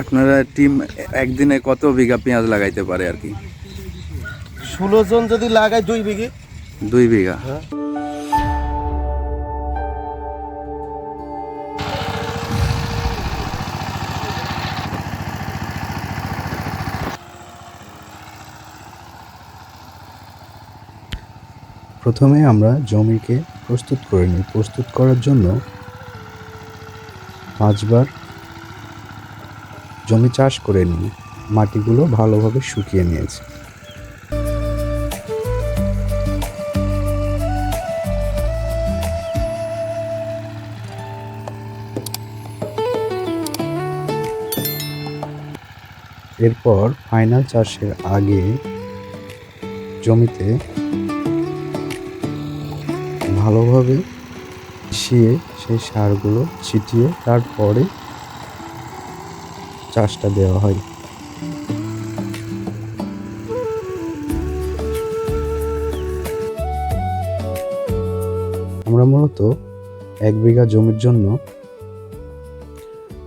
আপনারা টিম একদিনে কত বিঘা পেঁয়াজ লাগাইতে পারে আর কি? 16 জন যদি লাগায় 2 বিঘে। 2 বিঘা। হ্যাঁ। প্রথমে আমরা জমিকে প্রস্তুত করে নিই। প্রস্তুত করার জন্য 5 বার জমি চাষ করে নিই। মাটিগুলো ভালোভাবে শুকিয়ে নিয়েছি। এরপর ফাইনাল চাষের আগে জমিতে ভালোভাবে মিশিয়ে সেই সারগুলো ছিটিয়ে তারপরে চাষটা দেওয়া হয়। আমরা মূলত 1 বিঘা জমির জন্য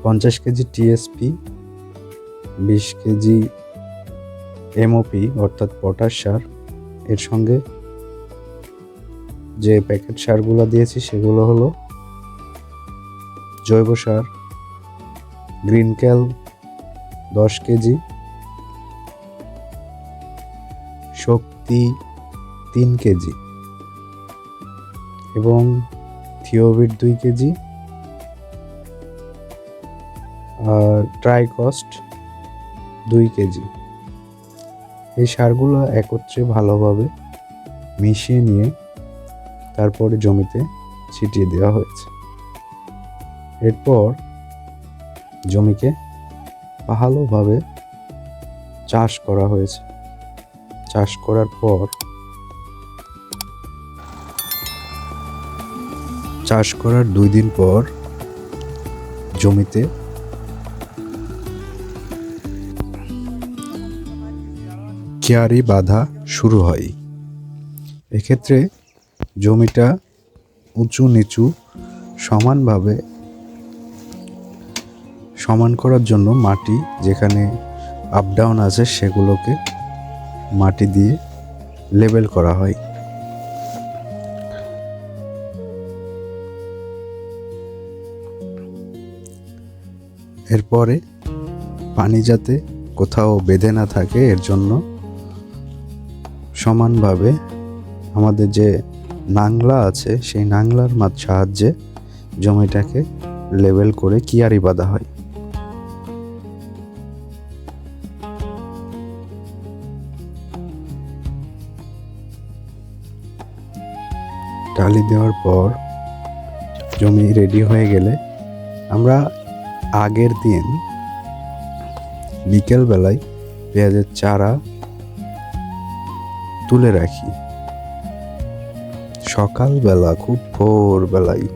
50 কেজি টিএসপি, 20 কেজি এমওপি অর্থাৎ পটাশ সার, এর সঙ্গে যে প্যাকেট সারগুলো দিয়েছি সেগুলো হলো জৈব সার, গ্রিন ক্যাল 10 কেজি, শক্তি 3 কেজি এবং থিওভিট 2 কেজি আর ট্রাইকস্ট 2 কেজি। এই সারগুলো একত্রে ভালোভাবে মিশিয়ে নিয়ে তারপরে জমিতে ছিটিয়ে দেওয়া হয়েছে। এরপর জমিকে ভালোভাবে চাষ করা হয়েছে। চাষ করার পর চাষ করার 2 দিন পর জমিতে কিয়ারি বাঁধা শুরু হয়। এক্ষেত্রে জমিটা উঁচু নিচু সমানভাবে সমান করার জন্য মাটি যেখানে আপ ডাউন আছে সেগুলোকে মাটি দিয়ে লেবেল করা হয়। এরপরে পানি যাতে কোথাও বেঁধে না থাকে এর জন্য সমানভাবে আমাদের যে নাংলা আছে সেই নাংলার সাহায্যে জমিটাকে লেবেল করে কিয়ারি বাঁধা হয়। টালি দেওয়ার পর জমি রেডি হয়ে গেলে আমরা আগের দিন বিকেল বেলায় পেঁয়াজের চারা তুলে রাখি। সকালবেলা খুব ভোরবেলায়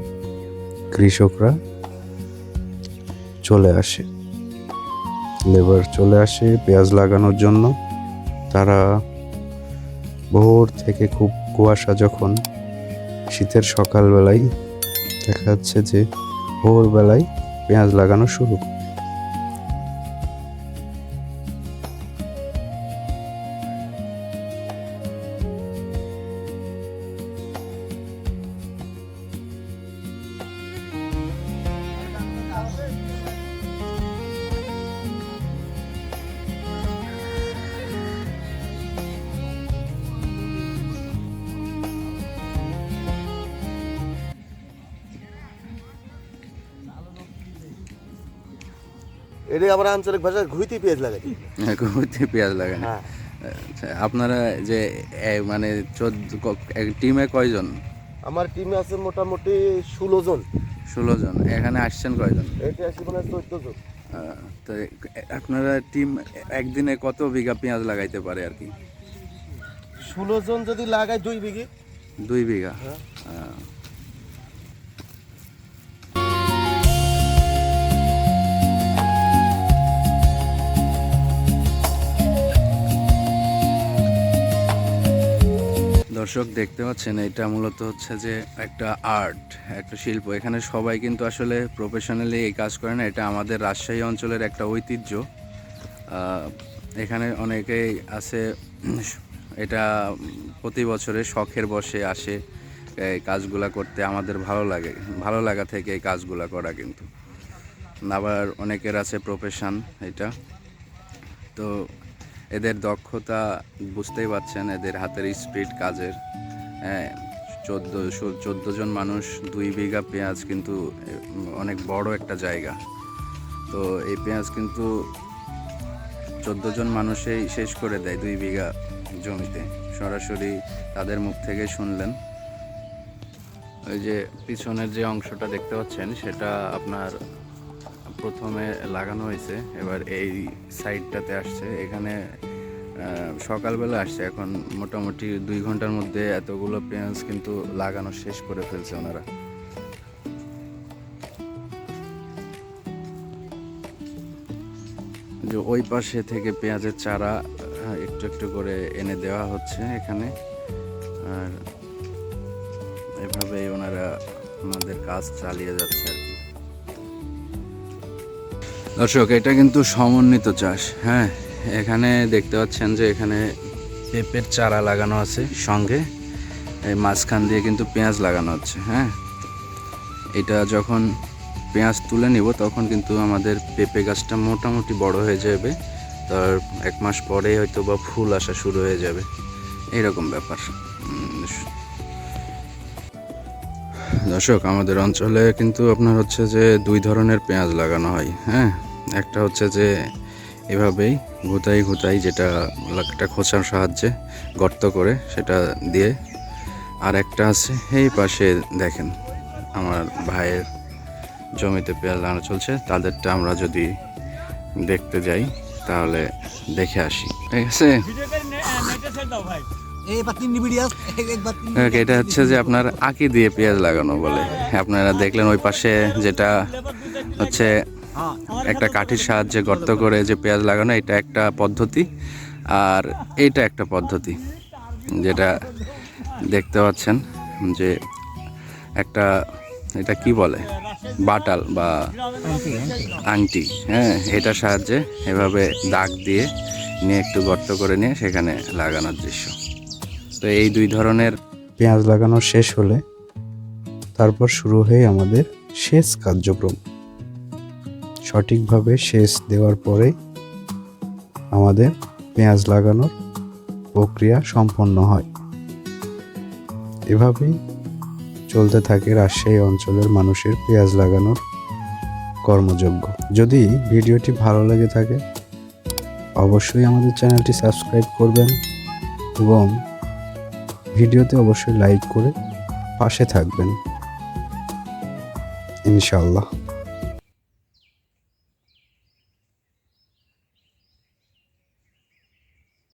কৃষকরা চলে আসে, লেবার চলে আসে পেঁয়াজ লাগানোর জন্য। তারা ভোর থেকে খুব কুয়াশা, যখন শীতের সকালবেলায় দেখা যাচ্ছে যে ভোরবেলায় পেঁয়াজ লাগানো শুরু। এটা আমরা আঞ্চলিক ভাষায় ঘুইতে পেঁয়াজ লাগাই। ঘুরতে পেঁয়াজ লাগান। হ্যাঁ। আচ্ছা, আপনারা যে মানে 14 টিমে কয়জন? আমার টিমে আছে মোটামুটি 16 জন। 16 জন। এখানে আসছেন কয়জন? এটা আছে মানে 14 জন। তো আপনারা টিম একদিনে কত বিঘা পেঁয়াজ লাগাইতে পারে আর কি? 16 জন যদি লাগায় 2 বিঘে। 2 বিঘা। হ্যাঁ। দর্শক দেখতে পাচ্ছেন, এটা মূলত হচ্ছে যে একটা আর্ট, একটা শিল্প। এখানে সবাই কিন্তু আসলে প্রফেশনালি এই কাজ করে না, এটা আমাদের রাজশাহী অঞ্চলের একটা ঐতিহ্য। এখানে অনেকেই আছে, এটা প্রতি বছরে শখের বশে আসে এই কাজগুলা করতে। আমাদের ভালো লাগা থেকে এই কাজগুলা করা কিন্তু। আবার অনেকের আছে প্রফেশন এটা। তো এদের দক্ষতা বুঝতেই পারছেন, এদের হাতের স্পিড কাজের। 14 জন মানুষ 2 বিঘা পেঁয়াজ কিন্তু অনেক বড় একটা জায়গা। তো এই পেঁয়াজ কিন্তু 14 জন মানুষেই শেষ করে দেয় 2 বিঘা জমিতে। সরাসরি তাদের মুখ থেকে শুনলেন। ওই যে পিছনের যে অংশটা দেখতে পাচ্ছেন, সেটা আপনার প্রথমে লাগানো হয়েছে, এবার এই সাইডটাতে আসছে। এখানে সকালবেলা আসছে, এখন মোটামুটি 2 ঘন্টার মধ্যে এতগুলো পেঁয়াজ কিন্তু লাগানো শেষ করে ফেলছে ওনারা। যে ওই পাশে থেকে পেঁয়াজের চারা একটু একটু করে এনে দেওয়া হচ্ছে এখানে, আর এভাবেই ওনারা ওনাদের কাজ চালিয়ে যাচ্ছে আর কি। দর্শক, এটা কিন্তু সমন্বিত চাষ। হ্যাঁ, এখানে দেখতে পাচ্ছেন যে এখানে পেঁপের চারা লাগানো আছে, সঙ্গে এই মাঝখান দিয়ে কিন্তু পেঁয়াজ লাগানো হচ্ছে। হ্যাঁ, এটা যখন পেঁয়াজ তুলে নিব তখন কিন্তু আমাদের পেঁপে গাছটা মোটামুটি বড় হয়ে যাবে। তার 1 মাস পরে হয়তো বা ফুল আসা শুরু হয়ে যাবে, এইরকম ব্যাপার। দর্শক, আমাদের অঞ্চলে কিন্তু আপনার হচ্ছে যে 2 ধরনের পেঁয়াজ লাগানো হয়। হ্যাঁ, একটা হচ্ছে যে এভাবেই ঘুতাই যেটা একটা খোঁচার সাহায্যে গর্ত করে সেটা দিয়ে, আর একটা আছে এই পাশে দেখেন আমার ভাইয়ের জমিতে পেঁয়াজ লাগানো চলছে। তাদেরটা আমরা যদি দেখতে যাই তাহলে দেখে আসি, ঠিক আছে? এটা হচ্ছে যে আপনার আঁকি দিয়ে পেঁয়াজ লাগানো বলে। আপনারা দেখলেন ওই পাশে যেটা হচ্ছে একটা কাঠির সাহায্যে গর্ত করে যে পেঁয়াজ লাগানো, এটা একটা পদ্ধতি। আর এইটা একটা পদ্ধতি যেটা দেখতে পাচ্ছেন যে একটা, এটা কি বলে, বাটাল বা আংটি। হ্যাঁ, এটার সাহায্যে এভাবে দাগ দিয়ে নিয়ে একটু গর্ত করে নিয়ে সেখানে লাগানোর দৃশ্য। তো এই 2 ধরনের পেঁয়াজ লাগানো শেষ হলে তারপর শুরু হয় আমাদের সেচ কার্যক্রম। সঠিকভাবে সেচ দেওয়ার পরে আমাদের পেঁয়াজ লাগানোর প্রক্রিয়া সম্পন্ন হয়। এভাবেই চলতে থাকে রাজশাহী অঞ্চলের মানুষের পেঁয়াজ লাগানোর কর্মযজ্ঞ। যদি ভিডিওটি ভালো লেগে থাকে অবশ্যই আমাদের চ্যানেলটি সাবস্ক্রাইব করবেন এবং ভিডিওতে অবশ্যই লাইক করে পাশে থাকবেন ইনশাআল্লাহ।